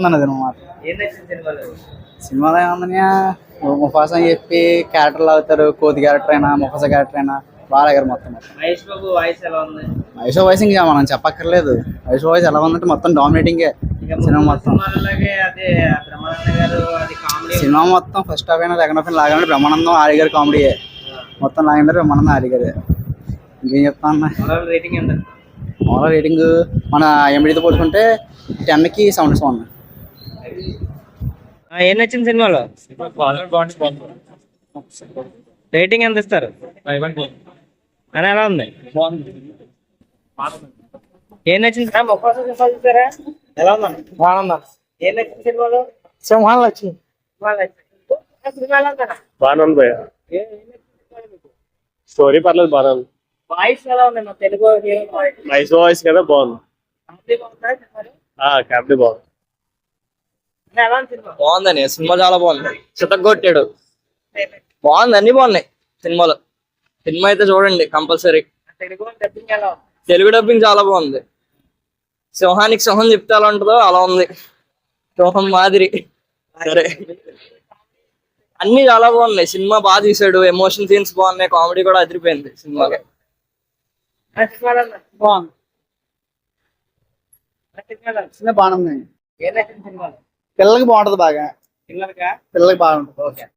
అన్నది అనమాట. సినిమాలో ఏమన్నా ముఫాసా అని చెప్పి క్యారెక్టర్లు అవుతారు. కోతి క్యారెక్టర్ అయినా ముఫాసా క్యారెక్టర్ అయినా బాగా దగ్గర మొత్తం. మహేష్ బాబు వాయిస్ ఎలా ఉంది? మహేష్ వాయిస్ ఇంకా మనం చెప్పక్కర్లేదు. మహేష్ వాయిస్ ఎలా ఉందంటే మొత్తం డామినేటింగ్ సినిమా మొత్తం. సినిమా మొత్తం ఫస్ట్ హాఫ్ అయినా సెకండ్ హాఫ్ అయినా లాగానే బ్రహ్మానందం ఆడిగారు కామెడీయే మొత్తం లాగారు. బ్రహ్మానందం ఆడిగారు. ఇంకేం చెప్తా అన్న. ఓవరాల్ రేటింగ్ మన ఎంబీడీతో పోల్చుకుంటే 10కి 7.7. ఏం నచ్చింది సినిమాలో? రేటింగ్ ఎంత ఇస్తారు? అని ఎలా ఉంది? ఏం నచ్చింది? చూసారా ఎలా ఉందా? బాగుందా? ఏం నచ్చింది సినిమాలో? సింహాలు వచ్చింది. బాగానే ఉంది భయ్య. స్టోరీ పర్లేదు బాగానే ఉంది. వాయిస్ ఎలా ఉంది? మా తెలుగు నైస్ వాయిస్ కదా బాగుంది. కామెడీ బాగుంది. బాగుందని సినిమా చాలా బాగుంది. చితగొట్టాడు. బాగుంది, అన్ని బాగున్నాయి సినిమాలో. సినిమా అయితే చూడండి కంపల్సరీ. తెలుగు డబ్బింగ్ చాలా బాగుంది. సింహానికి సింహం చెప్తే ఎలా ఉంటుందో అలా ఉంది. సింహం మాదిరి. సరే, అన్ని చాలా బాగున్నాయి. సినిమా బాగా తీసాడు. ఎమోషన్ సీన్స్ బాగున్నాయి. కామెడీ కూడా అదిరిపోయింది సినిమాకి. బాగుంది. బాగుంది. పిల్లలకి బాగుంటది బాగా. పిల్లలకి బాగుంటుంది.